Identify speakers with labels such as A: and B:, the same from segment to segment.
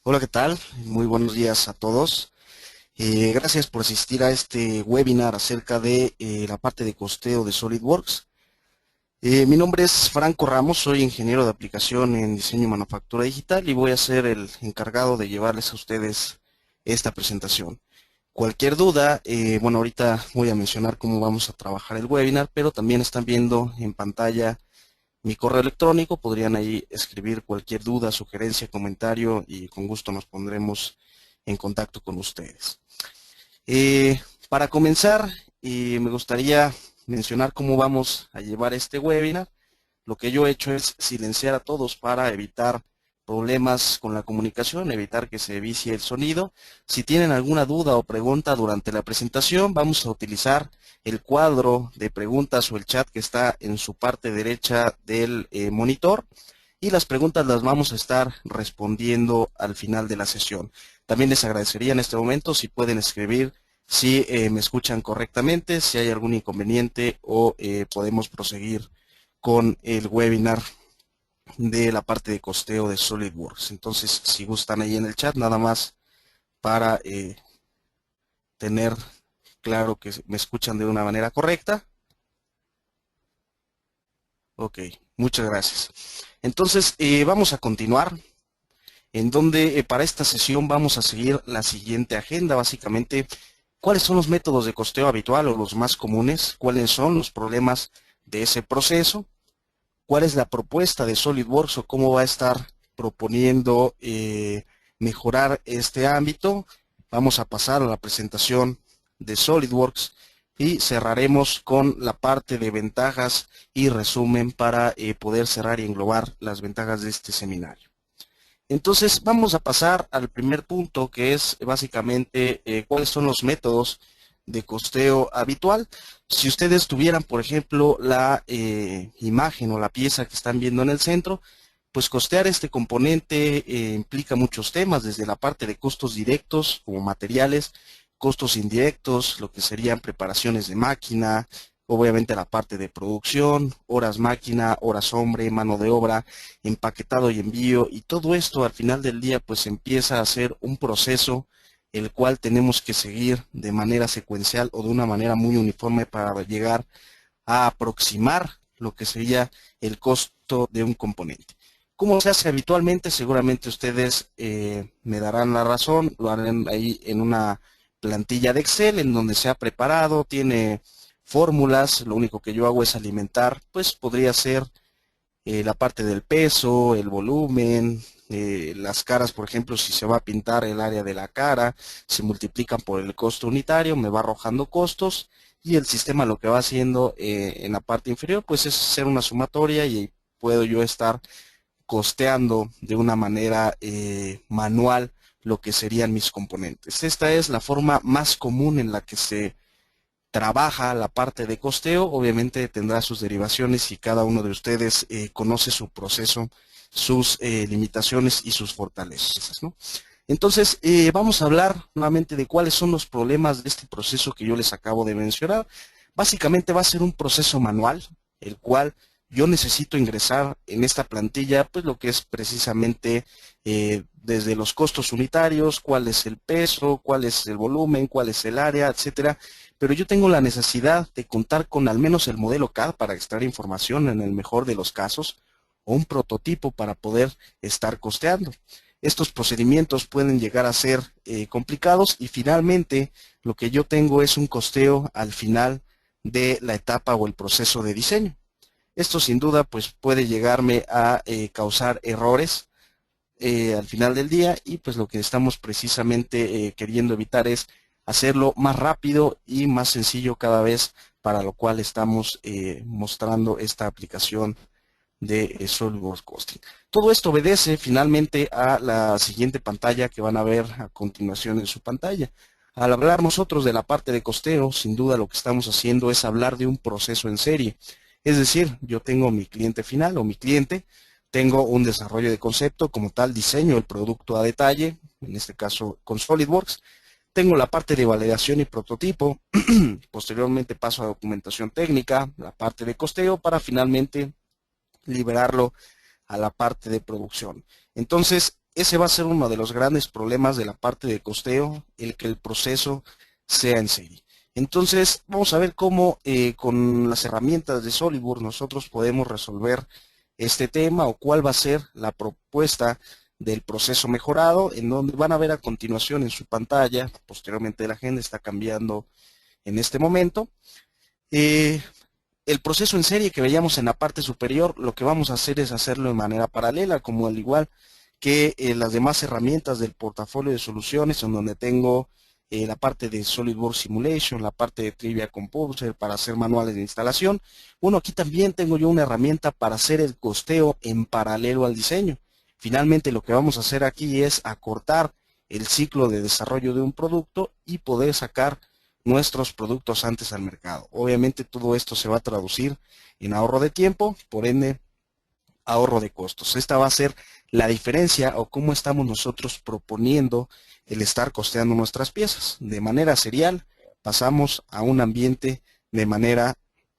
A: Hola, ¿qué tal? Muy buenos días a todos. Gracias por asistir a este webinar acerca de la parte de costeo de SolidWorks. Mi nombre es Franco Ramos, soy ingeniero de aplicación en diseño y manufactura digital y voy a ser el encargado de llevarles a ustedes esta presentación. Cualquier duda, bueno, ahorita voy a mencionar cómo vamos a trabajar el webinar, pero también están viendo en pantalla mi correo electrónico, podrían ahí escribir cualquier duda, sugerencia, comentario y con gusto nos pondremos en contacto con ustedes. Para comenzar, me gustaría mencionar cómo vamos a llevar este webinar. Lo que yo he hecho es silenciar a todos para evitar problemas con la comunicación, evitar que se vicie el sonido. Si tienen alguna duda o pregunta durante la presentación, vamos a utilizar el cuadro de preguntas o el chat que está en su parte derecha del monitor y las preguntas las vamos a estar respondiendo al final de la sesión. También les agradecería en este momento si pueden escribir si me escuchan correctamente, si hay algún inconveniente o podemos proseguir con el webinar de la parte de costeo de SolidWorks. Entonces, si gustan ahí en el chat, nada más para tener claro que me escuchan de una manera correcta. Ok, muchas gracias. Entonces, vamos a continuar, en donde para esta sesión vamos a seguir la siguiente agenda, básicamente, cuáles son los métodos de costeo habitual o los más comunes, cuáles son los problemas de ese proceso, cuál es la propuesta de SolidWorks o cómo va a estar proponiendo mejorar este ámbito. Vamos a pasar a la presentación de SolidWorks y cerraremos con la parte de ventajas y resumen para poder cerrar y englobar las ventajas de este seminario. Entonces vamos a pasar al primer punto, que es básicamente cuáles son los métodos de costeo habitual. Si ustedes tuvieran, por ejemplo, la imagen o la pieza que están viendo en el centro, pues costear este componente implica muchos temas, desde la parte de costos directos como materiales, costos indirectos, lo que serían preparaciones de máquina, obviamente la parte de producción, horas máquina, horas hombre, mano de obra, empaquetado y envío, y todo esto al final del día pues empieza a ser un proceso el cual tenemos que seguir de manera secuencial o de una manera muy uniforme para llegar a aproximar lo que sería el costo de un componente. ¿Cómo se hace habitualmente? Seguramente ustedes me darán la razón, lo harán ahí en una plantilla de Excel en donde se ha preparado, tiene fórmulas, lo único que yo hago es alimentar, pues podría ser la parte del peso, el volumen, las caras, por ejemplo, si se va a pintar el área de la cara, se multiplican por el costo unitario, me va arrojando costos y el sistema lo que va haciendo en la parte inferior, pues es hacer una sumatoria y puedo yo estar costeando de una manera manual lo que serían mis componentes. Esta es la forma más común en la que se trabaja la parte de costeo. Obviamente tendrá sus derivaciones y cada uno de ustedes conoce su proceso, sus limitaciones y sus fortalezas, ¿no? Entonces, vamos a hablar nuevamente de cuáles son los problemas de este proceso que yo les acabo de mencionar. Básicamente va a ser un proceso manual, el cual yo necesito ingresar en esta plantilla, pues lo que es precisamente desde los costos unitarios, cuál es el peso, cuál es el volumen, cuál es el área, etcétera. Pero yo tengo la necesidad de contar con al menos el modelo CAD para extraer información en el mejor de los casos, o un prototipo para poder estar costeando. Estos procedimientos pueden llegar a ser complicados y finalmente lo que yo tengo es un costeo al final de la etapa o el proceso de diseño. Esto sin duda pues puede llegarme a causar errores al final del día y pues lo que estamos precisamente queriendo evitar es hacerlo más rápido y más sencillo cada vez, para lo cual estamos mostrando esta aplicación de SolidWorks Costing. Todo esto obedece finalmente a la siguiente pantalla que van a ver a continuación en su pantalla. Al hablar nosotros de la parte de costeo, sin duda lo que estamos haciendo es hablar de un proceso en serie. Es decir, yo tengo mi cliente final o mi cliente, tengo un desarrollo de concepto, como tal diseño el producto a detalle, en este caso con SolidWorks, tengo la parte de validación y prototipo, posteriormente paso a documentación técnica, la parte de costeo para finalmente liberarlo a la parte de producción. Entonces, ese va a ser uno de los grandes problemas de la parte de costeo, el que el proceso sea en serie. Entonces, vamos a ver cómo con las herramientas de SolidWorks nosotros podemos resolver este tema o cuál va a ser la propuesta del proceso mejorado, en donde van a ver a continuación en su pantalla. Posteriormente la agenda está cambiando en este momento. El proceso en serie que veíamos en la parte superior, lo que vamos a hacer es hacerlo de manera paralela, como al igual que las demás herramientas del portafolio de soluciones, en donde tengo la parte de SolidWorks Simulation, la parte de Trivia Composer para hacer manuales de instalación. Bueno, aquí también tengo yo una herramienta para hacer el costeo en paralelo al diseño. Finalmente, lo que vamos a hacer aquí es acortar el ciclo de desarrollo de un producto y poder sacar nuestros productos antes al mercado. Obviamente todo esto se va a traducir en ahorro de tiempo, por ende ahorro de costos. Esta va a ser la diferencia o cómo estamos nosotros proponiendo el estar costeando nuestras piezas. De manera serial pasamos a un ambiente de manera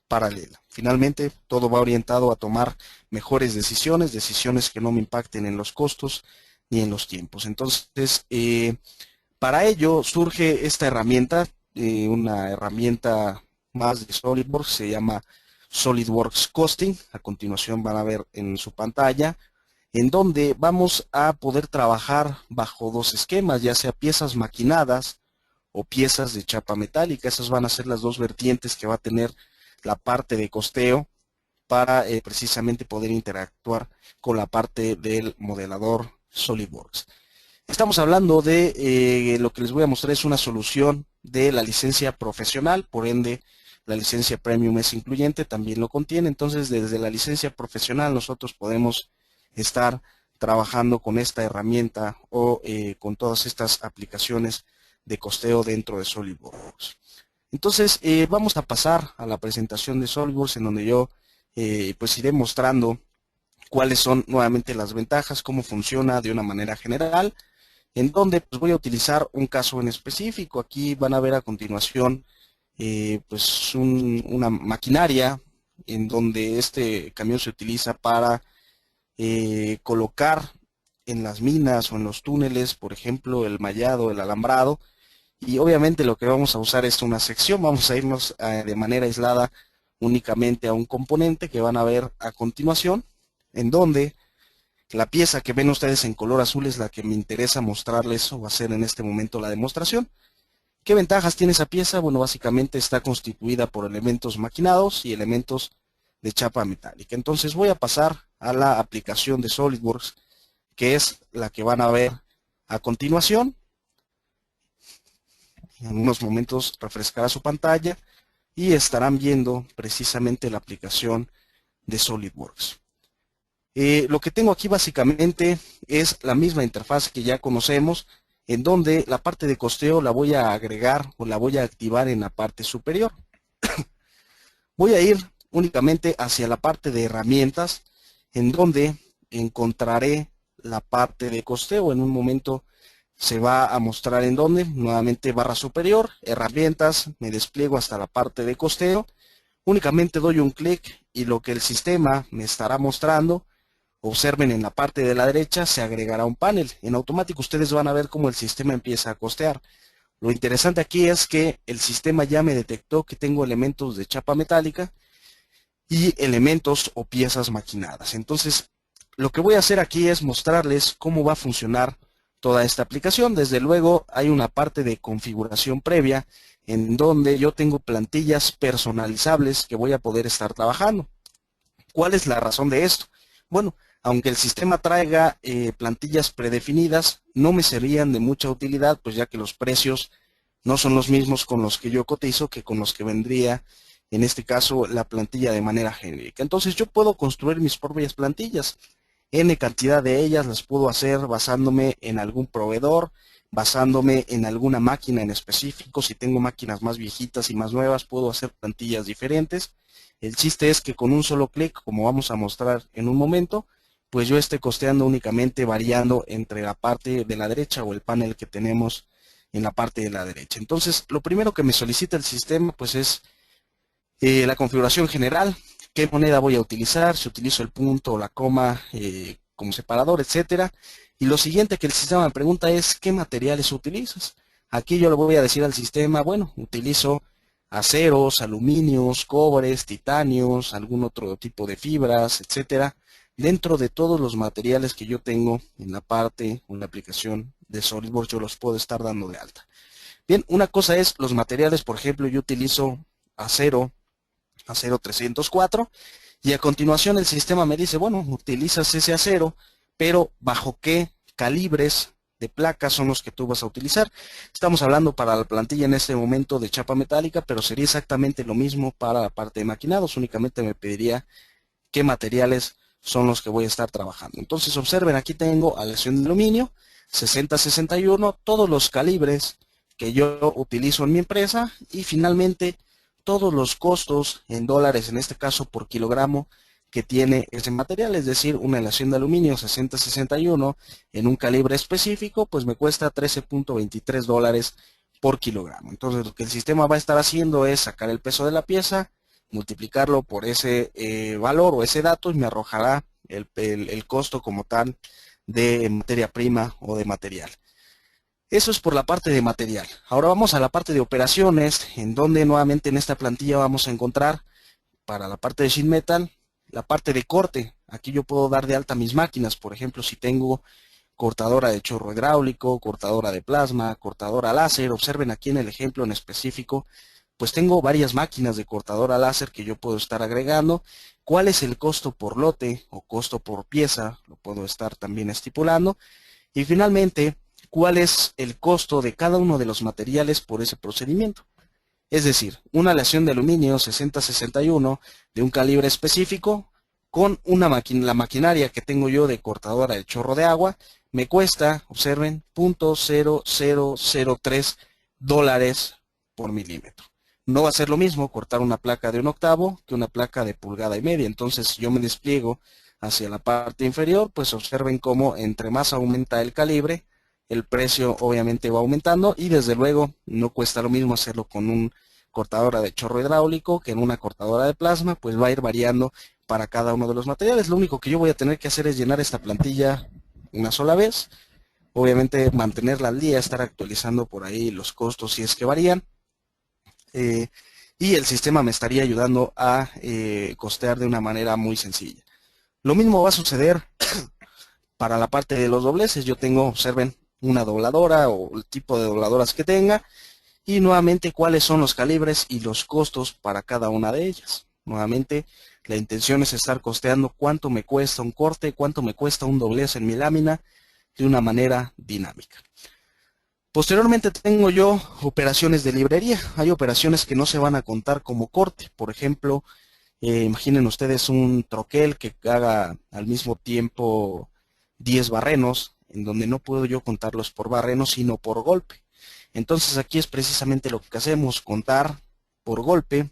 A: paralela. Finalmente todo va orientado a tomar mejores decisiones, decisiones que no me impacten en los costos ni en los tiempos. Entonces, para ello surge esta herramienta, una herramienta más de SolidWorks, se llama SolidWorks Costing. A continuación van a ver en su pantalla, en donde vamos a poder trabajar bajo dos esquemas, ya sea piezas maquinadas o piezas de chapa metálica. Esas van a ser las dos vertientes que va a tener la parte de costeo para precisamente poder interactuar con la parte del modelador SolidWorks. Estamos hablando de lo que les voy a mostrar es una solución de la licencia profesional, por ende la licencia Premium es incluyente, también lo contiene. Entonces desde la licencia profesional nosotros podemos estar trabajando con esta herramienta o con todas estas aplicaciones de costeo dentro de SolidWorks. Entonces vamos a pasar a la presentación de SolidWorks, en donde yo pues iré mostrando cuáles son nuevamente las ventajas, cómo funciona de una manera general, en donde pues, voy a utilizar un caso en específico. Aquí van a ver a continuación pues una maquinaria en donde este camión se utiliza para colocar en las minas o en los túneles, por ejemplo, el mallado, el alambrado, y obviamente lo que vamos a usar es una sección. Vamos a irnos de manera aislada únicamente a un componente que van a ver a continuación, en donde la pieza que ven ustedes en color azul es la que me interesa mostrarles o hacer en este momento la demostración. ¿Qué ventajas tiene esa pieza? Bueno, básicamente está constituida por elementos maquinados y elementos de chapa metálica. Entonces voy a pasar a la aplicación de SolidWorks, que es la que van a ver a continuación. En unos momentos refrescará su pantalla y estarán viendo precisamente la aplicación de SolidWorks. Lo que tengo aquí básicamente es la misma interfaz que ya conocemos, en donde la parte de costeo la voy a agregar o la voy a activar en la parte superior. Voy a ir únicamente hacia la parte de herramientas, en donde encontraré la parte de costeo. En un momento se va a mostrar en donde, nuevamente barra superior, herramientas, me despliego hasta la parte de costeo, únicamente doy un clic y lo que el sistema me estará mostrando, observen en la parte de la derecha, se agregará un panel. En automático ustedes van a ver cómo el sistema empieza a costear. Lo interesante aquí es que el sistema ya me detectó que tengo elementos de chapa metálica y elementos o piezas maquinadas. Entonces, lo que voy a hacer aquí es mostrarles cómo va a funcionar toda esta aplicación. Desde luego hay una parte de configuración previa en donde yo tengo plantillas personalizables que voy a poder estar trabajando. ¿Cuál es la razón de esto? Bueno, aunque el sistema traiga plantillas predefinidas, no me serían de mucha utilidad, pues ya que los precios no son los mismos con los que yo cotizo que con los que vendría, en este caso, la plantilla de manera genérica. Entonces yo puedo construir mis propias plantillas. N cantidad de ellas las puedo hacer basándome en algún proveedor, basándome en alguna máquina en específico. Si tengo máquinas más viejitas y más nuevas, puedo hacer plantillas diferentes. El chiste es que con un solo clic, como vamos a mostrar en un momento, pues yo esté costeando únicamente variando entre la parte de la derecha o el panel que tenemos en la parte de la derecha. Entonces, lo primero que me solicita el sistema pues es la configuración general. ¿Qué moneda voy a utilizar? Si utilizo el punto o la coma, como separador, etcétera. Y lo siguiente que el sistema me pregunta es, ¿qué materiales utilizas? Aquí yo le voy a decir al sistema, bueno, utilizo aceros, aluminios, cobres, titanios, algún otro tipo de fibras, etcétera, dentro de todos los materiales que yo tengo en la parte o en la aplicación de SolidWorks, yo los puedo estar dando de alta. Bien, una cosa es los materiales, por ejemplo, yo utilizo acero 304, y a continuación el sistema me dice, bueno, utilizas ese acero, pero ¿bajo qué calibres de placas son los que tú vas a utilizar? Estamos hablando para la plantilla en este momento de chapa metálica, pero sería exactamente lo mismo para la parte de maquinados, únicamente me pediría qué materiales son los que voy a estar trabajando. Entonces observen, aquí tengo aleación de aluminio, 6061, todos los calibres que yo utilizo en mi empresa, y finalmente todos los costos en dólares, en este caso por kilogramo, que tiene ese material, es decir, una aleación de aluminio 6061 en un calibre específico, pues me cuesta 13.23 dólares por kilogramo. Entonces lo que el sistema va a estar haciendo es sacar el peso de la pieza, multiplicarlo por ese valor o ese dato, y me arrojará el costo como tal de materia prima o de material. Eso es por la parte de material. Ahora vamos a la parte de operaciones, en donde nuevamente en esta plantilla vamos a encontrar para la parte de sheet metal, la parte de corte. Aquí yo puedo dar de alta mis máquinas, por ejemplo, si tengo cortadora de chorro hidráulico, cortadora de plasma, cortadora láser. Observen aquí en el ejemplo en específico, pues tengo varias máquinas de cortadora láser que yo puedo estar agregando. ¿Cuál es el costo por lote o costo por pieza? Lo puedo estar también estipulando. Y finalmente, ¿cuál es el costo de cada uno de los materiales por ese procedimiento? Es decir, una aleación de aluminio 6061 de un calibre específico con la maquinaria que tengo yo de cortadora de chorro de agua me cuesta, observen, $0.0003 por milímetro. No va a ser lo mismo cortar una placa de 1/8 que una placa de 1,5 pulgadas. Entonces yo me despliego hacia la parte inferior, pues observen cómo entre más aumenta el calibre, el precio obviamente va aumentando, y desde luego no cuesta lo mismo hacerlo con un cortadora de chorro hidráulico que en una cortadora de plasma, pues va a ir variando para cada uno de los materiales. Lo único que yo voy a tener que hacer es llenar esta plantilla una sola vez, obviamente mantenerla al día, estar actualizando por ahí los costos si es que varían, y el sistema me estaría ayudando a costear de una manera muy sencilla. Lo mismo va a suceder para la parte de los dobleces. Yo tengo, observen, una dobladora o el tipo de dobladoras que tenga, y nuevamente cuáles son los calibres y los costos para cada una de ellas. Nuevamente la intención es estar costeando cuánto me cuesta un corte, cuánto me cuesta un doblez en mi lámina, de una manera dinámica. Posteriormente tengo yo operaciones de librería. Hay operaciones que no se van a contar como corte. Por ejemplo, imaginen ustedes un troquel que haga al mismo tiempo 10 barrenos, en donde no puedo yo contarlos por barrenos, sino por golpe. Entonces aquí es precisamente lo que hacemos, contar por golpe.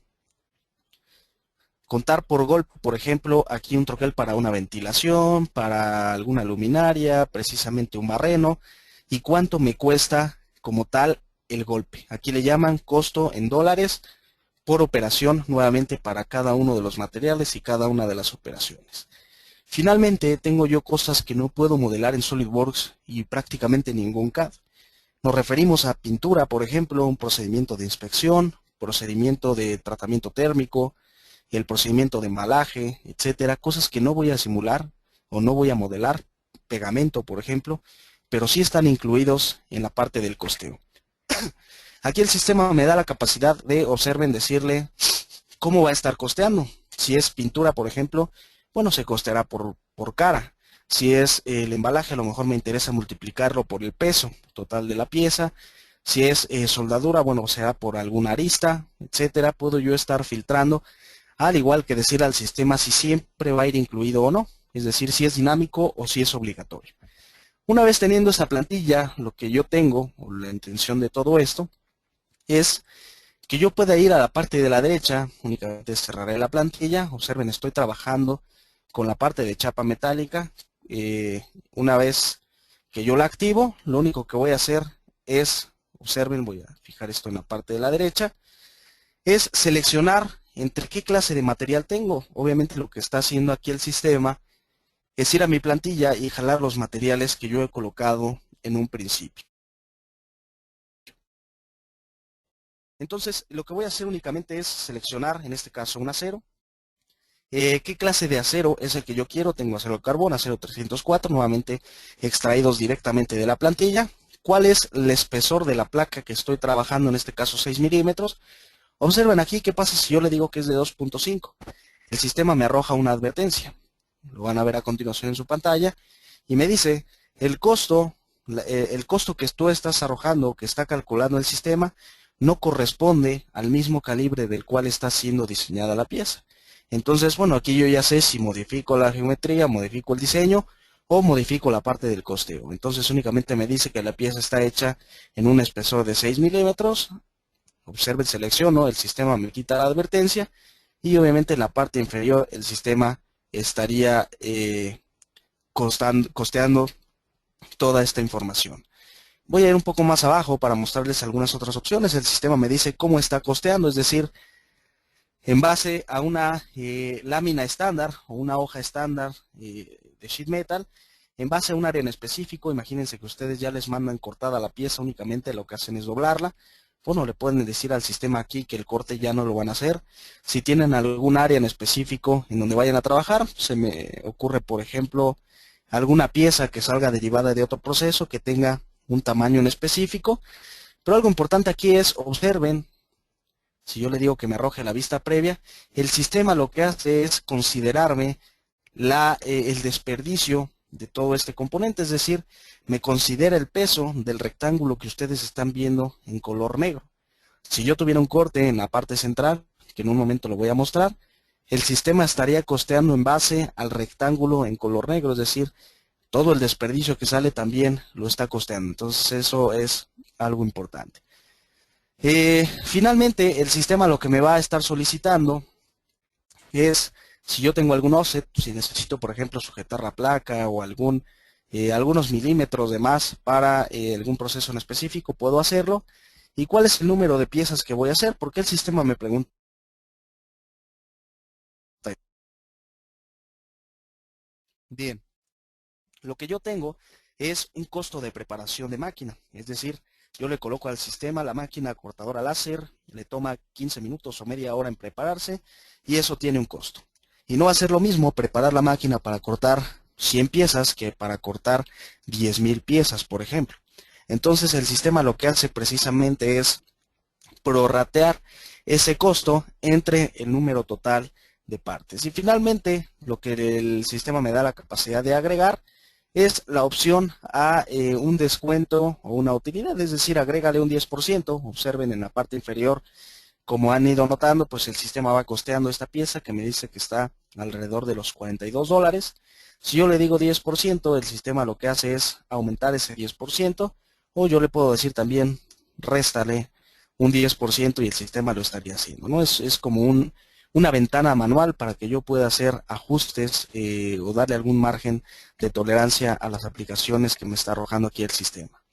A: Contar por golpe, por ejemplo, aquí un troquel para una ventilación, para alguna luminaria, precisamente un barreno, y cuánto me cuesta como tal el golpe. Aquí le llaman costo en dólares por operación, nuevamente para cada uno de los materiales y cada una de las operaciones. Finalmente, tengo yo cosas que no puedo modelar en SolidWorks y prácticamente en ningún CAD. Nos referimos a pintura, por ejemplo, un procedimiento de inspección, procedimiento de tratamiento térmico, el procedimiento de embalaje, etcétera, cosas que no voy a simular o no voy a modelar, pegamento, por ejemplo, pero sí están incluidos en la parte del costeo. Aquí el sistema me da la capacidad de, observen, decirle cómo va a estar costeando. Si es pintura, por ejemplo, bueno, se costeará por cara. Si es el embalaje, a lo mejor me interesa multiplicarlo por el peso total de la pieza. Si es soldadura, bueno, será por alguna arista, etcétera. Puedo yo estar filtrando, al igual que decir al sistema si siempre va a ir incluido o no, es decir, si es dinámico o si es obligatorio. Una vez teniendo esa plantilla, lo que yo tengo, o la intención de todo esto, es que yo pueda ir a la parte de la derecha, únicamente cerraré la plantilla. Observen, estoy trabajando con la parte de chapa metálica. Una vez que yo la activo, lo único que voy a hacer es, observen, voy a fijar esto en la parte de la derecha, es seleccionar entre qué clase de material tengo. Obviamente lo que está haciendo aquí el sistema es ir a mi plantilla y jalar los materiales que yo he colocado en un principio. Entonces, lo que voy a hacer únicamente es seleccionar, en este caso, un acero. ¿Qué clase de acero es el que yo quiero? Tengo acero de carbón, acero 304, nuevamente extraídos directamente de la plantilla. ¿Cuál es el espesor de la placa que estoy trabajando? En este caso 6 milímetros. Observen aquí qué pasa si yo le digo que es de 2.5. El sistema me arroja una advertencia. Lo van a ver a continuación en su pantalla. Y me dice, el costo que tú estás arrojando, que está calculando el sistema, no corresponde al mismo calibre del cual está siendo diseñada la pieza. Entonces, bueno, aquí yo ya sé si modifico la geometría, modifico el diseño o modifico la parte del costeo. Entonces únicamente me dice que la pieza está hecha en un espesor de 6 milímetros. Observen, selecciono, el sistema me quita la advertencia y obviamente en la parte inferior el sistema estaría costeando toda esta información. Voy a ir un poco más abajo para mostrarles algunas otras opciones. El sistema me dice cómo está costeando, es decir, en base a una lámina estándar o una hoja estándar de sheet metal, en base a un área en específico. Imagínense que ustedes ya les mandan cortada la pieza, únicamente lo que hacen es doblarla. Bueno, le pueden decir al sistema aquí que el corte ya no lo van a hacer. Si tienen algún área en específico en donde vayan a trabajar, se me ocurre, por ejemplo, alguna pieza que salga derivada de otro proceso que tenga un tamaño en específico. Pero algo importante aquí es, observen, si yo le digo que me arroje la vista previa, el sistema lo que hace es considerarme el desperdicio de todo este componente, es decir, me considera el peso del rectángulo que ustedes están viendo en color negro. Si yo tuviera un corte en la parte central, que en un momento lo voy a mostrar, el sistema estaría costeando en base al rectángulo en color negro, es decir, todo el desperdicio que sale también lo está costeando. Entonces eso es algo importante. Finalmente, el sistema lo que me va a estar solicitando es, si yo tengo algún offset, si necesito, por ejemplo, sujetar la placa o algunos milímetros de más para algún proceso en específico, puedo hacerlo. ¿Y cuál es el número de piezas que voy a hacer? Porque el sistema me pregunta. Bien, lo que yo tengo es un costo de preparación de máquina, es decir, yo le coloco al sistema la máquina cortadora láser, le toma 15 minutos o media hora en prepararse y eso tiene un costo. Y no va a ser lo mismo preparar la máquina para cortar 100 piezas que para cortar 10,000 piezas, por ejemplo. Entonces el sistema lo que hace precisamente es prorratear ese costo entre el número total de partes. Y finalmente lo que el sistema me da la capacidad de agregar es la opción a un descuento o una utilidad, es decir, agrégale un 10%. Observen en la parte inferior, como han ido notando, pues el sistema va costeando esta pieza que me dice que está alrededor de los $42. Si yo le digo 10%, el sistema lo que hace es aumentar ese 10%, o yo le puedo decir también, réstale un 10% y el sistema lo estaría haciendo, ¿no? Es como una ventana manual para que yo pueda hacer ajustes o darle algún margen de tolerancia a las aplicaciones que me está arrojando aquí el sistema.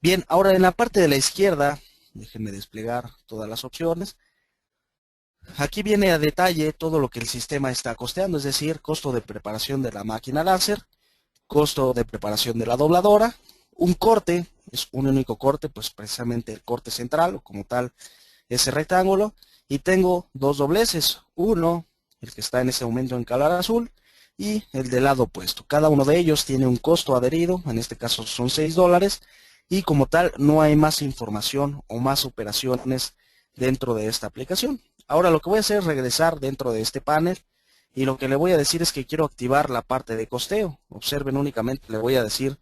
A: Bien, ahora en la parte de la izquierda, déjenme desplegar todas las opciones. Aquí viene a detalle todo lo que el sistema está costeando, es decir, costo de preparación de la máquina láser, costo de preparación de la dobladora, un corte, es un único corte, pues precisamente el corte central o como tal ese rectángulo, y tengo dos dobleces, uno, el que está en este momento en color azul, y el del lado opuesto. Cada uno de ellos tiene un costo adherido, en este caso son $6, y como tal no hay más información o más operaciones dentro de esta aplicación. Ahora lo que voy a hacer es regresar dentro de este panel, y lo que le voy a decir es que quiero activar la parte de costeo. Observen, únicamente le voy a decir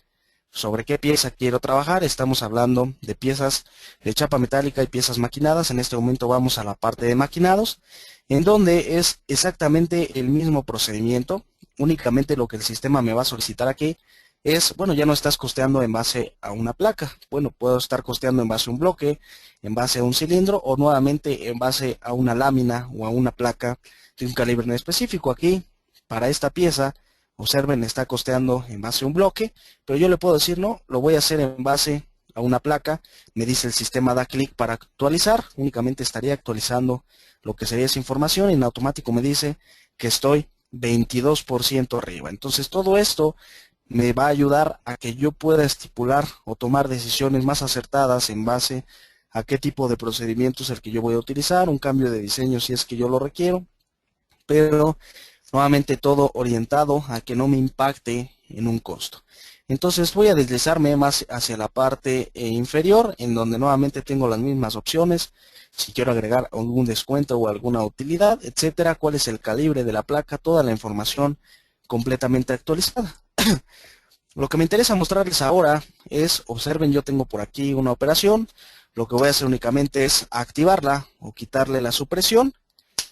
A: sobre qué pieza quiero trabajar. Estamos hablando de piezas de chapa metálica y piezas maquinadas. En este momento vamos a la parte de maquinados, en donde es exactamente el mismo procedimiento. Únicamente lo que el sistema me va a solicitar aquí es, bueno, ya no estás costeando en base a una placa. Bueno, puedo estar costeando en base a un bloque, en base a un cilindro o nuevamente en base a una lámina o a una placa de un calibre en específico. Aquí, para esta pieza, observen, está costeando en base a un bloque, pero yo le puedo decir, no, lo voy a hacer en base a una placa. Me dice el sistema, da clic para actualizar, únicamente estaría actualizando lo que sería esa información y en automático me dice que estoy 22% arriba. Entonces todo esto me va a ayudar a que yo pueda estipular o tomar decisiones más acertadas en base a qué tipo de procedimiento es el que yo voy a utilizar, un cambio de diseño si es que yo lo requiero, pero nuevamente todo orientado a que no me impacte en un costo. Entonces voy a deslizarme más hacia la parte inferior, en donde nuevamente tengo las mismas opciones. Si quiero agregar algún descuento o alguna utilidad, etcétera, cuál es el calibre de la placa, toda la información completamente actualizada. Lo que me interesa mostrarles ahora es, observen, yo tengo por aquí una operación. Lo que voy a hacer únicamente es activarla o quitarle la supresión.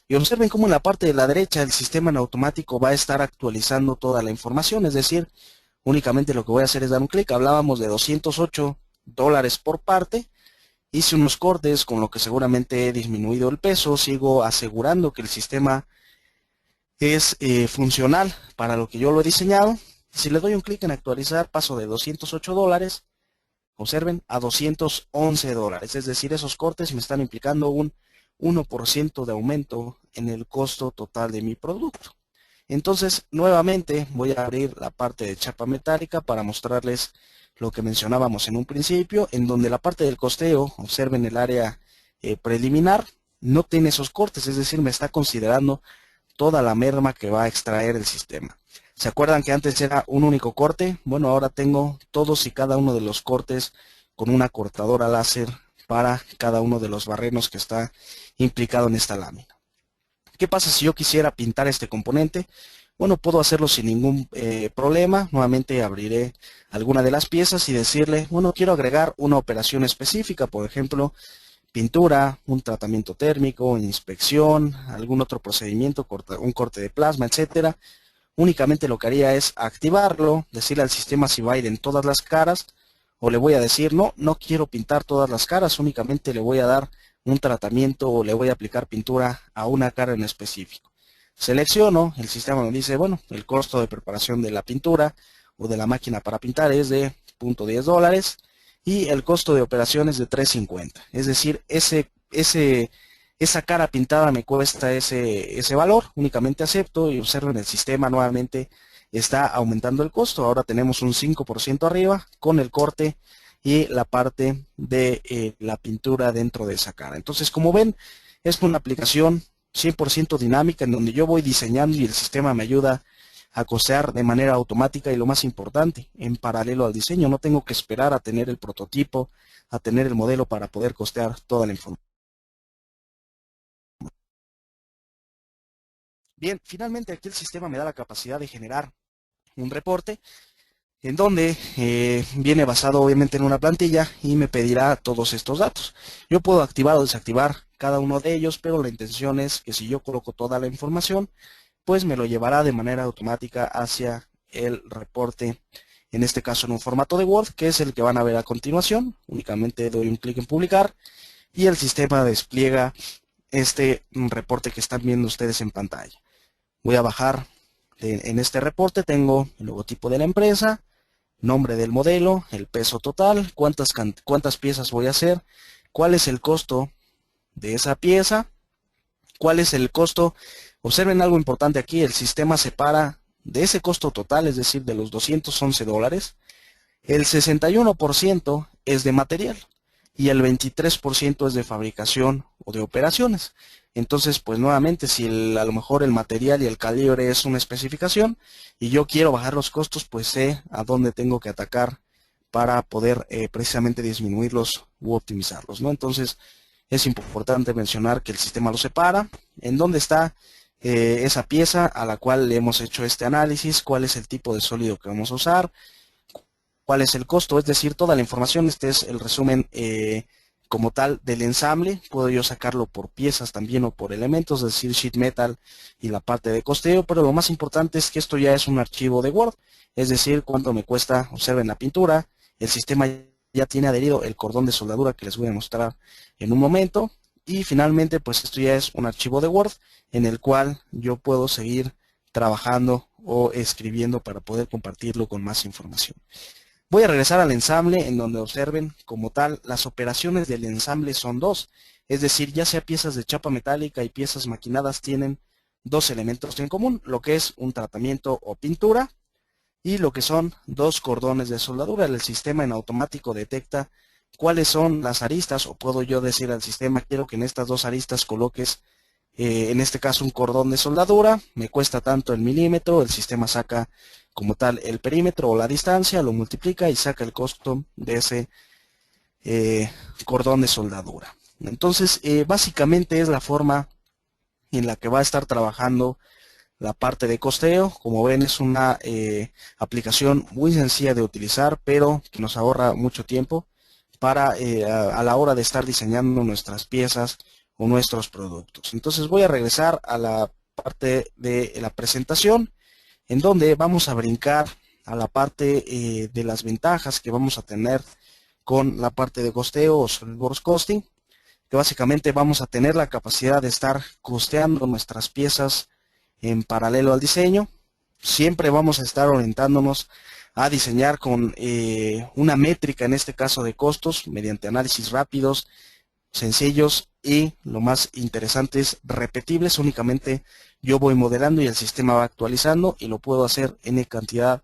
A: Y observen cómo en la parte de la derecha el sistema en automático va a estar actualizando toda la información. Es decir, únicamente lo que voy a hacer es dar un clic. Hablábamos de $208 por parte. Hice unos cortes con lo que seguramente he disminuido el peso. Sigo asegurando que el sistema es funcional para lo que yo lo he diseñado. Si le doy un clic en actualizar, paso de $208, observen, a $211. Es decir, esos cortes me están implicando un 1% de aumento en el costo total de mi producto. Entonces, nuevamente voy a abrir la parte de chapa metálica para mostrarles lo que mencionábamos en un principio, en donde la parte del costeo, observen el área preliminar, no tiene esos cortes, es decir, me está considerando toda la merma que va a extraer el sistema. ¿Se acuerdan que antes era un único corte? Bueno, ahora tengo todos y cada uno de los cortes con una cortadora láser para cada uno de los barrenos que está implicado en esta lámina. ¿Qué pasa si yo quisiera pintar este componente? Bueno, puedo hacerlo sin ningún problema. Nuevamente abriré alguna de las piezas y decirle, bueno, quiero agregar una operación específica, por ejemplo, pintura, un tratamiento térmico, inspección, algún otro procedimiento, un corte de plasma, etcétera. Únicamente lo que haría es activarlo, decirle al sistema si va a ir en todas las caras, o le voy a decir, no, no quiero pintar todas las caras, únicamente le voy a dar un tratamiento o le voy a aplicar pintura a una cara en específico. Selecciono, el sistema me dice, bueno, el costo de preparación de la pintura o de la máquina para pintar es de $0.10 y el costo de operación es de $3.50. Es decir, esa cara pintada me cuesta ese valor, únicamente acepto y observen el sistema nuevamente está aumentando el costo. Ahora tenemos un 5% arriba con el corte y la parte de la pintura dentro de esa cara. Entonces, como ven, es una aplicación 100% dinámica en donde yo voy diseñando y el sistema me ayuda a costear de manera automática y lo más importante, en paralelo al diseño. No tengo que esperar a tener el prototipo, a tener el modelo para poder costear toda la información. Bien, finalmente aquí el sistema me da la capacidad de generar un reporte en donde viene basado obviamente en una plantilla y me pedirá todos estos datos. Yo puedo activar o desactivar cada uno de ellos, pero la intención es que si yo coloco toda la información, pues me lo llevará de manera automática hacia el reporte, en este caso en un formato de Word, que es el que van a ver a continuación. Únicamente doy un clic en publicar y el sistema despliega este reporte que están viendo ustedes en pantalla. Voy a bajar en este reporte, tengo el logotipo de la empresa, nombre del modelo, el peso total, cuántas piezas voy a hacer, cuál es el costo de esa pieza, cuál es el costo. Observen algo importante aquí, el sistema separa de ese costo total, es decir, de los $211, el 61% es de material y el 23% es de fabricación o de operaciones. Entonces, pues nuevamente, si a lo mejor el material y el calibre es una especificación y yo quiero bajar los costos, pues sé a dónde tengo que atacar para poder precisamente disminuirlos u optimizarlos, ¿no? Entonces, es importante mencionar que el sistema lo separa, en dónde está esa pieza a la cual le hemos hecho este análisis, cuál es el tipo de sólido que vamos a usar, cuál es el costo, es decir, toda la información. Este es el resumen como tal del ensamble. Puedo yo sacarlo por piezas también o por elementos, es decir, sheet metal y la parte de costeo, pero lo más importante es que esto ya es un archivo de Word, es decir, cuánto me cuesta. Observen la pintura, el sistema ya tiene adherido el cordón de soldadura que les voy a mostrar en un momento, y finalmente pues esto ya es un archivo de Word en el cual yo puedo seguir trabajando o escribiendo para poder compartirlo con más información. Voy a regresar al ensamble en donde observen como tal las operaciones del ensamble son dos, es decir, ya sea piezas de chapa metálica y piezas maquinadas tienen dos elementos en común, lo que es un tratamiento o pintura y lo que son dos cordones de soldadura. El sistema en automático detecta cuáles son las aristas, o puedo yo decir al sistema, quiero que en estas dos aristas coloques, en este caso, un cordón de soldadura, me cuesta tanto el milímetro, el sistema saca como tal el perímetro o la distancia, lo multiplica y saca el costo de ese cordón de soldadura. Entonces, básicamente es la forma en la que va a estar trabajando la parte de costeo. Como ven, es una aplicación muy sencilla de utilizar, pero que nos ahorra mucho tiempo para a la hora de estar diseñando nuestras piezas o nuestros productos. Entonces voy a regresar a la parte de la presentación, en donde vamos a brincar a la parte de las ventajas que vamos a tener con la parte de costeo o SolidWorks Costing, que básicamente vamos a tener la capacidad de estar costeando nuestras piezas en paralelo al diseño. Siempre vamos a estar orientándonos a diseñar con una métrica, en este caso de costos, mediante análisis rápidos, sencillos y, lo más interesante, es repetibles. Únicamente yo voy modelando y el sistema va actualizando, y lo puedo hacer N cantidad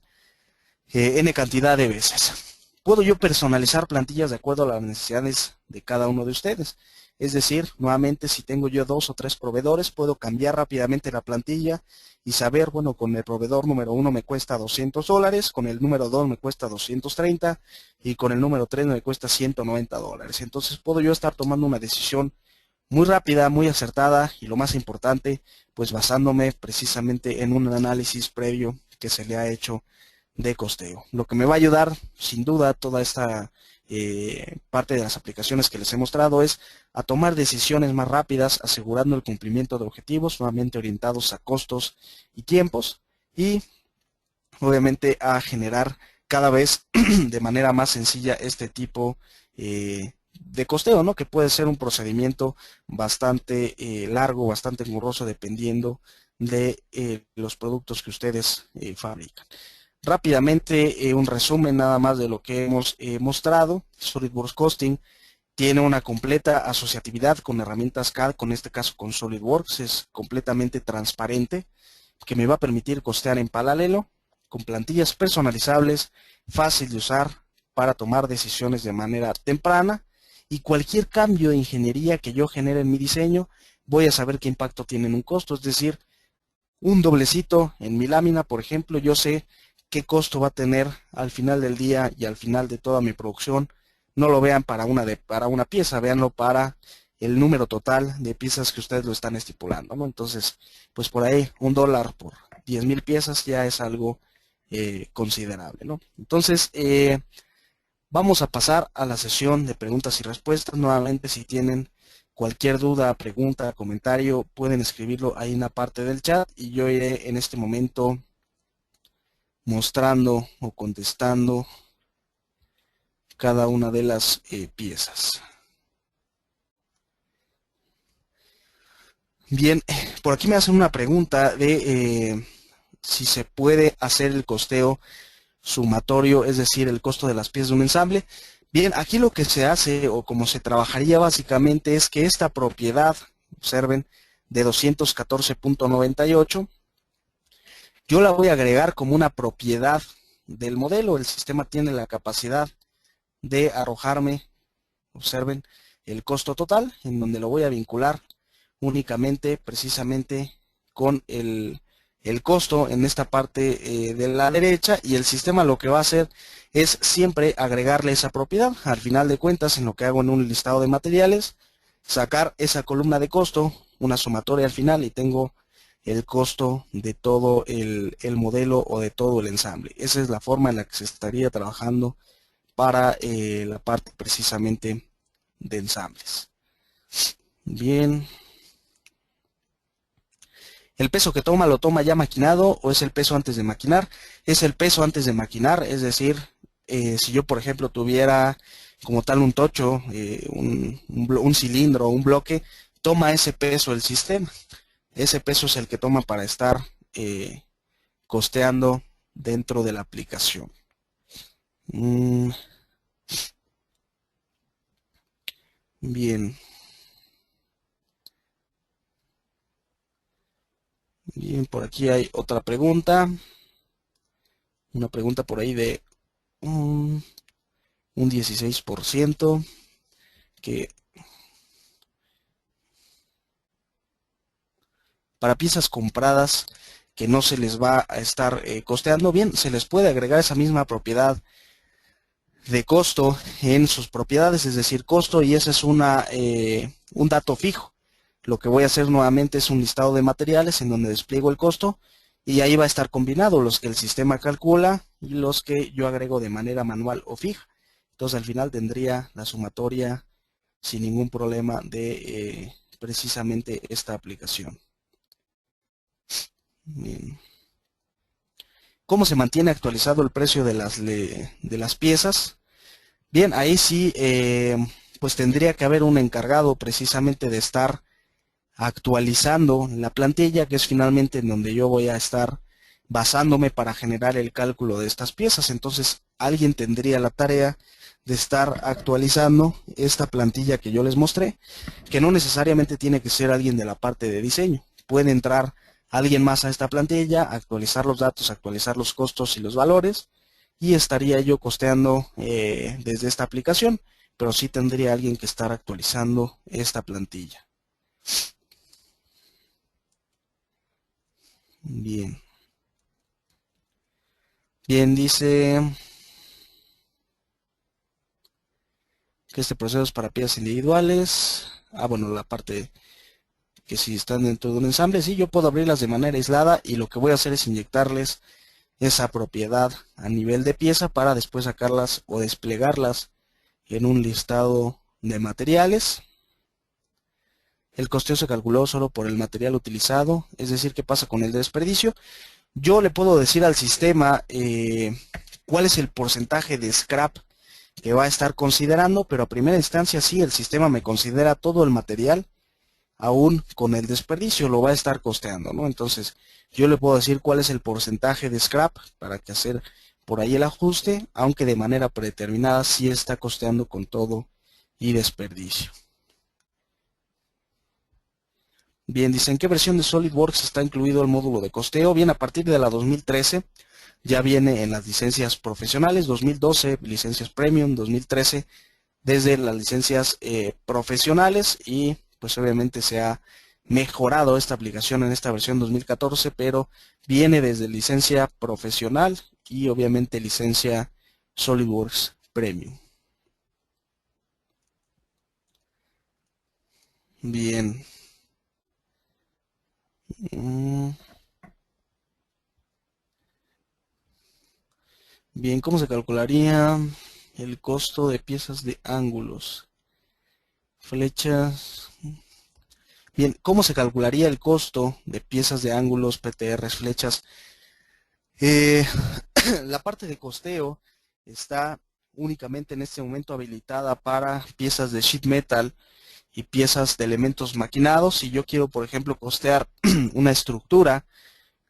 A: de veces. Puedo yo personalizar plantillas de acuerdo a las necesidades de cada uno de ustedes. Es decir, nuevamente, si tengo yo 2 o 3 proveedores, puedo cambiar rápidamente la plantilla y saber, bueno, con el proveedor número 1 me cuesta $200, con el número 2 me cuesta 230 y con el número 3 me cuesta $190. Entonces puedo yo estar tomando una decisión muy rápida, muy acertada y, lo más importante, pues basándome precisamente en un análisis previo que se le ha hecho de costeo. Lo que me va a ayudar, sin duda, toda esta parte de las aplicaciones que les he mostrado, es a tomar decisiones más rápidas, asegurando el cumplimiento de objetivos, nuevamente orientados a costos y tiempos, y obviamente a generar cada vez de manera más sencilla este tipo de costeo, ¿no? Que puede ser un procedimiento bastante largo, bastante engorroso, dependiendo de los productos que ustedes fabrican. Rápidamente, un resumen nada más de lo que hemos mostrado. SolidWorks Costing tiene una completa asociatividad con herramientas CAD, con este caso con SolidWorks. Es completamente transparente, que me va a permitir costear en paralelo, con plantillas personalizables, fácil de usar para tomar decisiones de manera temprana, y cualquier cambio de ingeniería que yo genere en mi diseño, voy a saber qué impacto tiene en un costo. Es decir, un doblecito en mi lámina, por ejemplo, yo sé qué costo va a tener al final del día y al final de toda mi producción. No lo vean para una pieza, véanlo para el número total de piezas que ustedes lo están estipulando, ¿no? Entonces, pues por ahí $1 por 10,000 piezas ya es algo considerable, ¿no? Entonces, vamos a pasar a la sesión de preguntas y respuestas. Nuevamente, si tienen cualquier duda, pregunta, comentario, pueden escribirlo ahí en la parte del chat, y yo iré en este momento mostrando o contestando cada una de las piezas. Bien, por aquí me hacen una pregunta de si se puede hacer el costeo sumatorio, es decir, el costo de las piezas de un ensamble. Bien, aquí lo que se hace, o como se trabajaría básicamente, es que esta propiedad, observen, de 214.98, yo la voy a agregar como una propiedad del modelo. El sistema tiene la capacidad de arrojarme, observen, el costo total, en donde lo voy a vincular únicamente, precisamente, con el costo en esta parte de la derecha, y el sistema lo que va a hacer es siempre agregarle esa propiedad. Al final de cuentas, en lo que hago en un listado de materiales, sacar esa columna de costo, una sumatoria al final, y tengo el costo de todo el modelo o de todo el ensamble. Esa es la forma en la que se estaría trabajando para la parte precisamente de ensambles. Bien. ¿El peso que toma lo toma ya maquinado o es el peso antes de maquinar? Es el peso antes de maquinar, es decir, si yo, por ejemplo, tuviera como tal un tocho, un cilindro o un bloque, toma ese peso el sistema. Ese peso es el que toma para estar costeando dentro de la aplicación. Bien. Bien, por aquí hay otra pregunta. Una pregunta por ahí de un 16%, que para piezas compradas que no se les va a estar costeando, bien, se les puede agregar esa misma propiedad de costo en sus propiedades, es decir, costo, y ese es un dato fijo. Lo que voy a hacer nuevamente es un listado de materiales en donde despliego el costo y ahí va a estar combinado los que el sistema calcula y los que yo agrego de manera manual o fija. Entonces al final tendría la sumatoria sin ningún problema de precisamente esta aplicación. Bien. ¿Cómo se mantiene actualizado el precio de las piezas? Bien, ahí sí, pues tendría que haber un encargado precisamente de estar actualizando la plantilla, que es finalmente en donde yo voy a estar basándome para generar el cálculo de estas piezas. Entonces, alguien tendría la tarea de estar actualizando esta plantilla que yo les mostré, que no necesariamente tiene que ser alguien de la parte de diseño. Puede entrar alguien más a esta plantilla, actualizar los datos, actualizar los costos y los valores, y estaría yo costeando desde esta aplicación, pero sí tendría alguien que estar actualizando esta plantilla. Bien. Bien, dice que este proceso es para piezas individuales. Bueno, la parte que si están dentro de un ensamble, sí, yo puedo abrirlas de manera aislada y lo que voy a hacer es inyectarles esa propiedad a nivel de pieza para después sacarlas o desplegarlas en un listado de materiales. El costeo se calculó solo por el material utilizado, es decir, qué pasa con el desperdicio. Yo le puedo decir al sistema cuál es el porcentaje de scrap que va a estar considerando, pero a primera instancia sí, el sistema me considera todo el material, aún con el desperdicio, lo va a estar costeando, ¿no? Entonces, yo le puedo decir cuál es el porcentaje de scrap para que hacer por ahí el ajuste, aunque de manera predeterminada sí está costeando con todo y desperdicio. Bien, dicen, ¿qué versión de SolidWorks está incluido el módulo de costeo? Bien, a partir de la 2013 ya viene en las licencias profesionales, 2012 licencias Premium, 2013 desde las licencias profesionales, y pues obviamente se ha mejorado esta aplicación en esta versión 2014, pero viene desde licencia profesional y obviamente licencia SolidWorks Premium. Bien. Bien, ¿cómo se calcularía el costo de piezas de ángulos? Flechas. Bien, ¿cómo se calcularía el costo de piezas de ángulos, PTRs, flechas? Eh, la parte de costeo está únicamente en este momento habilitada para piezas de sheet metal y piezas de elementos maquinados. Si yo quiero, por ejemplo, costear una estructura,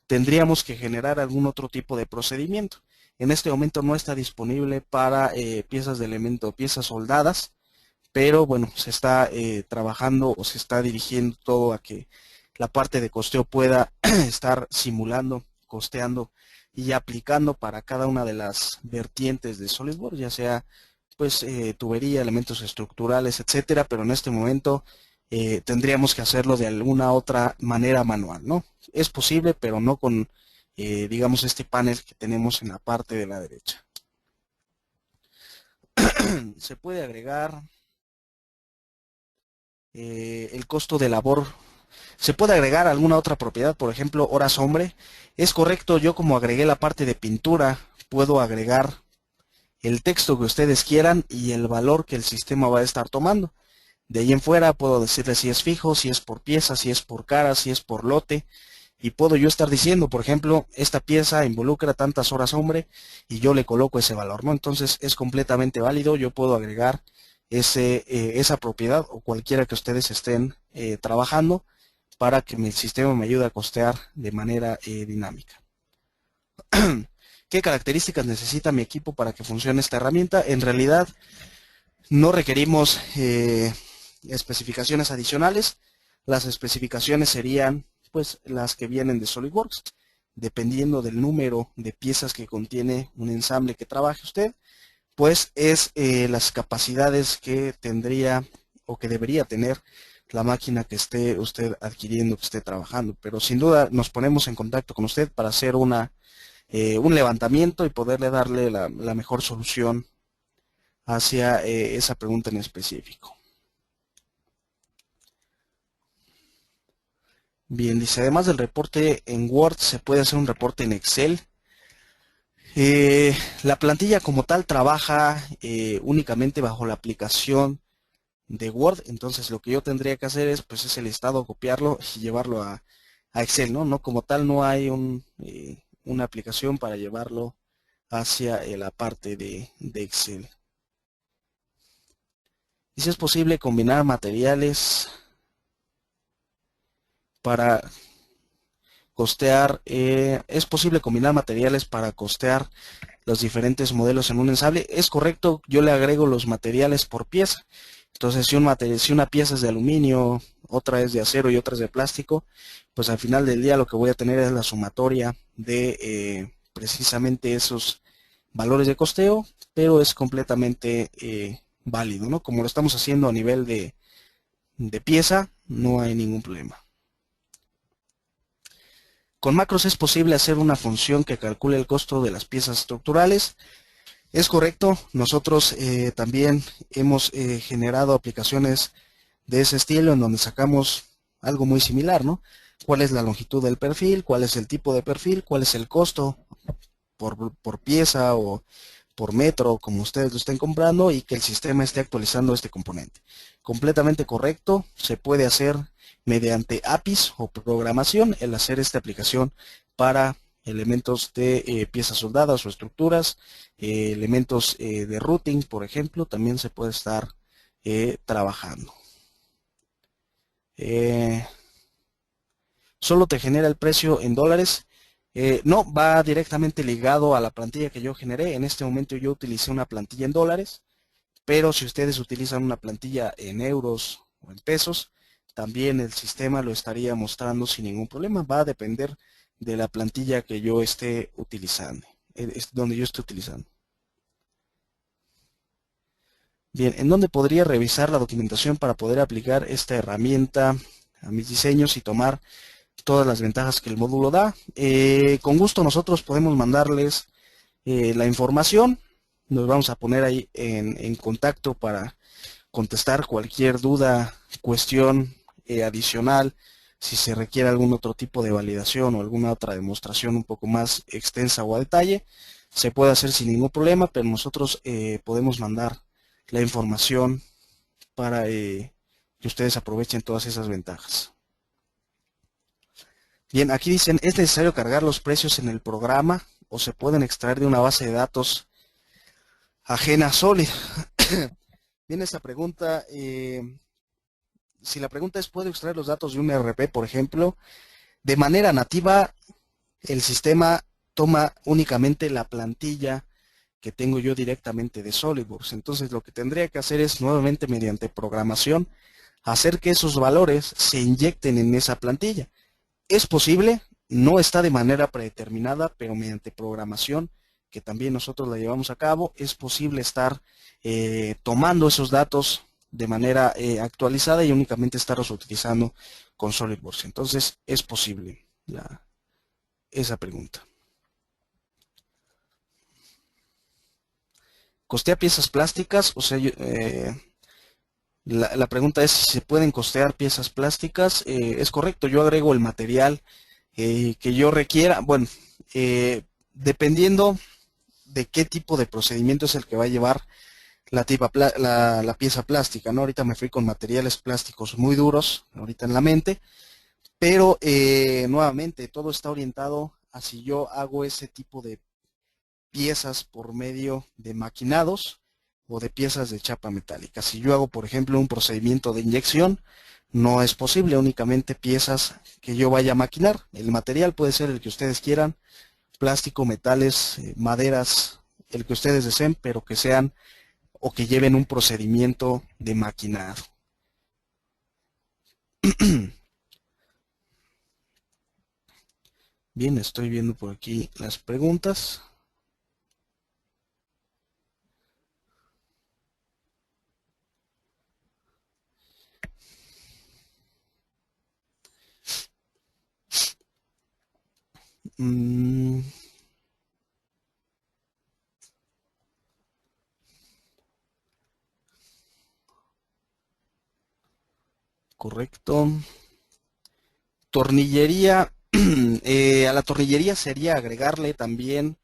A: tendríamos que generar algún otro tipo de procedimiento. En este momento no está disponible para piezas de elemento, piezas soldadas, pero bueno, se está trabajando o se está dirigiendo todo a que la parte de costeo pueda estar simulando, costeando y aplicando para cada una de las vertientes de SolidWorks, ya sea pues tubería, elementos estructurales, etcétera, pero en este momento tendríamos que hacerlo de alguna otra manera manual, ¿no? Es posible, pero no con, digamos, este panel que tenemos en la parte de la derecha. Se puede agregar el costo de labor. Se puede agregar alguna otra propiedad, por ejemplo, horas hombre. Es correcto, yo como agregué la parte de pintura, puedo agregar el texto que ustedes quieran y el valor que el sistema va a estar tomando. De ahí en fuera puedo decirle si es fijo, si es por pieza, si es por cara, si es por lote. Y puedo yo estar diciendo, por ejemplo, esta pieza involucra tantas horas hombre y yo le coloco ese valor, ¿no? Entonces es completamente válido, yo puedo agregar esa propiedad o cualquiera que ustedes estén trabajando para que mi sistema me ayude a costear de manera dinámica. ¿Qué características necesita mi equipo para que funcione esta herramienta? En realidad no requerimos especificaciones adicionales. Las especificaciones serían pues las que vienen de SolidWorks. Dependiendo del número de piezas que contiene un ensamble que trabaje usted, pues es las capacidades que tendría o que debería tener la máquina que esté usted adquiriendo, que esté trabajando. Pero sin duda nos ponemos en contacto con usted para hacer un levantamiento y poderle darle la mejor solución hacia esa pregunta en específico. Bien, dice, además del reporte en Word, ¿se puede hacer un reporte en Excel? La plantilla como tal trabaja únicamente bajo la aplicación de Word, entonces lo que yo tendría que hacer es, pues, el listado, copiarlo y llevarlo a Excel, ¿no? No como tal, no hay una aplicación para llevarlo hacia la parte de Excel. Y si es posible combinar materiales para costear, es posible combinar materiales para costear los diferentes modelos en un ensamble. Es correcto, yo le agrego los materiales por pieza. Entonces, si una pieza es de aluminio, otra es de acero y otra es de plástico, pues al final del día lo que voy a tener es la sumatoria de precisamente esos valores de costeo, pero es completamente válido, ¿no? Como lo estamos haciendo a nivel de pieza, no hay ningún problema. Con macros es posible hacer una función que calcule el costo de las piezas estructurales. Es correcto, nosotros también hemos generado aplicaciones de ese estilo en donde sacamos algo muy similar, ¿no? ¿Cuál es la longitud del perfil? ¿Cuál es el tipo de perfil? ¿Cuál es el costo por pieza o por metro, como ustedes lo estén comprando, y que el sistema esté actualizando este componente? Completamente correcto, se puede hacer mediante APIs o programación el hacer esta aplicación para elementos de piezas soldadas o estructuras, elementos de routing, por ejemplo, también se puede estar trabajando. ¿Solo te genera el precio en dólares? No, va directamente ligado a la plantilla que yo generé. En este momento yo utilicé una plantilla en dólares, pero si ustedes utilizan una plantilla en euros o en pesos, también el sistema lo estaría mostrando sin ningún problema. Va a depender de la plantilla que yo esté utilizando, donde yo esté utilizando. Bien, ¿en dónde podría revisar la documentación para poder aplicar esta herramienta a mis diseños y tomar todas las ventajas que el módulo da? Con gusto nosotros podemos mandarles la información. Nos vamos a poner ahí en contacto para contestar cualquier duda, cuestión adicional, si se requiere algún otro tipo de validación o alguna otra demostración un poco más extensa o a detalle, se puede hacer sin ningún problema, pero nosotros podemos mandar la información para que ustedes aprovechen todas esas ventajas. Bien, aquí dicen, ¿es necesario cargar los precios en el programa o se pueden extraer de una base de datos ajena a Solid? Bien, esa pregunta, si la pregunta es, ¿puedo extraer los datos de un ERP, por ejemplo? De manera nativa, el sistema toma únicamente la plantilla que tengo yo directamente de SolidWorks. Entonces, lo que tendría que hacer es, nuevamente, mediante programación, hacer que esos valores se inyecten en esa plantilla. Es posible, no está de manera predeterminada, pero mediante programación, que también nosotros la llevamos a cabo, es posible estar tomando esos datos de manera actualizada y únicamente estarlos utilizando con SolidWorks. Entonces, es posible esa pregunta. ¿Costea piezas plásticas? O sea, la pregunta es si se pueden costear piezas plásticas. Es correcto, yo agrego el material que yo requiera. Bueno, dependiendo de qué tipo de procedimiento es el que va a llevar la pieza plástica, ¿no? Ahorita me fui con materiales plásticos muy duros, ahorita en la mente, pero nuevamente todo está orientado a si yo hago ese tipo de piezas por medio de maquinados o de piezas de chapa metálica. Si yo hago, por ejemplo, un procedimiento de inyección, no es posible, únicamente piezas que yo vaya a maquinar. El material puede ser el que ustedes quieran, plástico, metales, maderas, el que ustedes deseen, pero que sean o que lleven un procedimiento de maquinado. Bien, estoy viendo por aquí las preguntas. Mm, correcto. Tornillería. A la tornillería sería agregarle también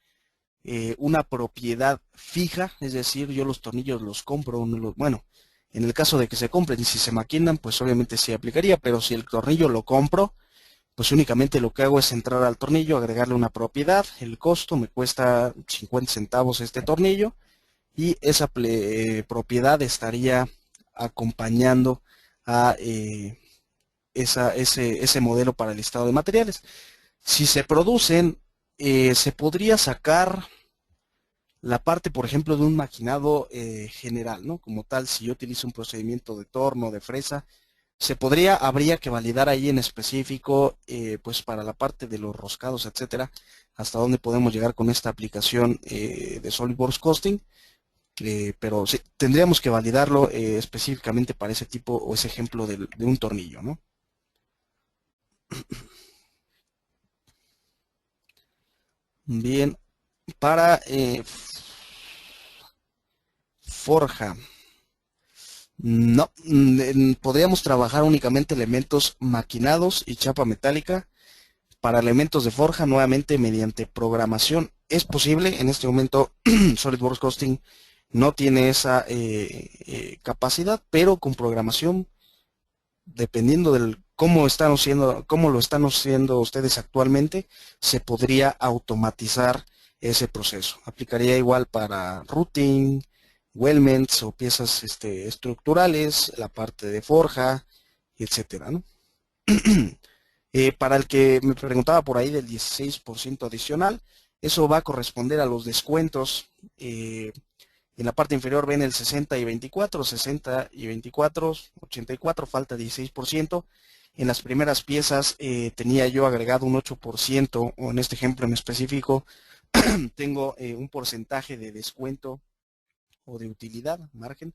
A: una propiedad fija, es decir, yo los tornillos los compro, bueno, en el caso de que se compren, si se maquinan, pues obviamente sí aplicaría, pero si el tornillo lo compro, pues únicamente lo que hago es entrar al tornillo, agregarle una propiedad, el costo me cuesta 50 centavos este tornillo y esa propiedad estaría acompañando a ese modelo para el listado de materiales. Si se producen, se podría sacar la parte, por ejemplo, de un maquinado general, ¿no? Como tal, si yo utilizo un procedimiento de torno, de fresa, habría que validar ahí en específico, pues para la parte de los roscados, etcétera, hasta dónde podemos llegar con esta aplicación de SolidWorks Costing, pero sí, tendríamos que validarlo específicamente para ese tipo o ese ejemplo de un tornillo, ¿no? Bien, para forja. No, podríamos trabajar únicamente elementos maquinados y chapa metálica. Para elementos de forja, nuevamente mediante programación. Es posible, en este momento SolidWorks Costing no tiene esa capacidad, pero con programación, dependiendo del cómo lo están haciendo ustedes actualmente, se podría automatizar ese proceso. Aplicaría igual para routing, weldments o piezas estructurales, la parte de forja, etcétera, ¿no? Para el que me preguntaba por ahí del 16% adicional, eso va a corresponder a los descuentos. En la parte inferior ven el 60 y 24, 60 y 24, 84, falta 16%. En las primeras piezas tenía yo agregado un 8%, o en este ejemplo en específico, tengo un porcentaje de descuento o de utilidad, margen,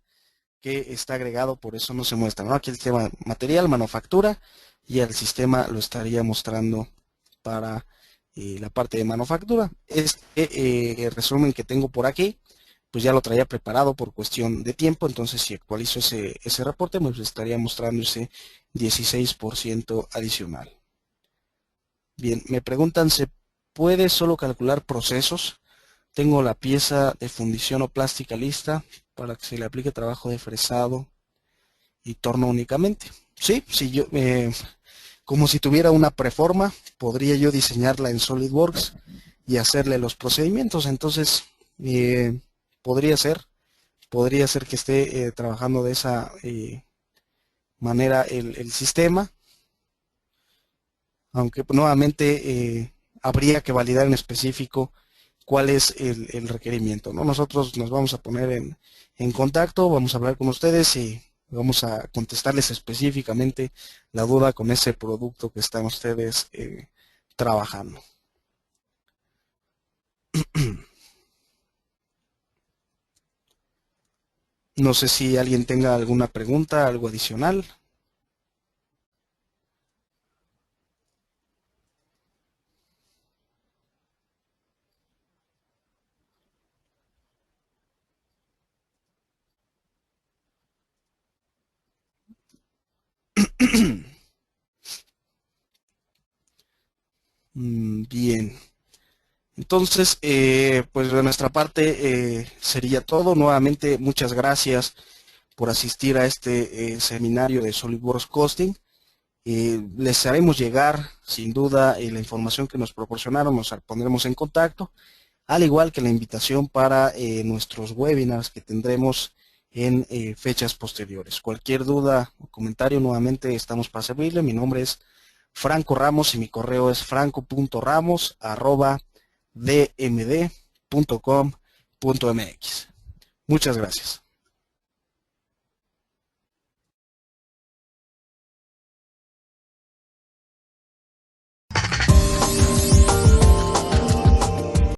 A: que está agregado, por eso no se muestra, ¿no? Aquí el tema material, manufactura, y el sistema lo estaría mostrando para la parte de manufactura. Este resumen que tengo por aquí, pues ya lo traía preparado por cuestión de tiempo, entonces si actualizo ese reporte, pues estaría mostrando ese 16% adicional. Bien, me preguntan, ¿se puede solo calcular procesos? Tengo la pieza de fundición o plástica lista para que se le aplique trabajo de fresado y torno únicamente. Sí, si yo, como si tuviera una preforma, podría yo diseñarla en SolidWorks y hacerle los procedimientos. Entonces, eh, podría ser, podría ser que esté trabajando de esa manera el sistema, aunque nuevamente habría que validar en específico cuál es el requerimiento, ¿no? Nosotros nos vamos a poner en contacto, vamos a hablar con ustedes y vamos a contestarles específicamente la duda con ese producto que están ustedes trabajando. No sé si alguien tenga alguna pregunta, algo adicional. Bien. Entonces, pues de nuestra parte sería todo. Nuevamente, muchas gracias por asistir a este seminario de SolidWorks Costing. Les haremos llegar, sin duda, la información que nos proporcionaron, nos pondremos en contacto, al igual que la invitación para nuestros webinars que tendremos en fechas posteriores. Cualquier duda o comentario, nuevamente estamos para servirle. Mi nombre es Franco Ramos y mi correo es franco.ramos@dmd.com.mx. Muchas gracias.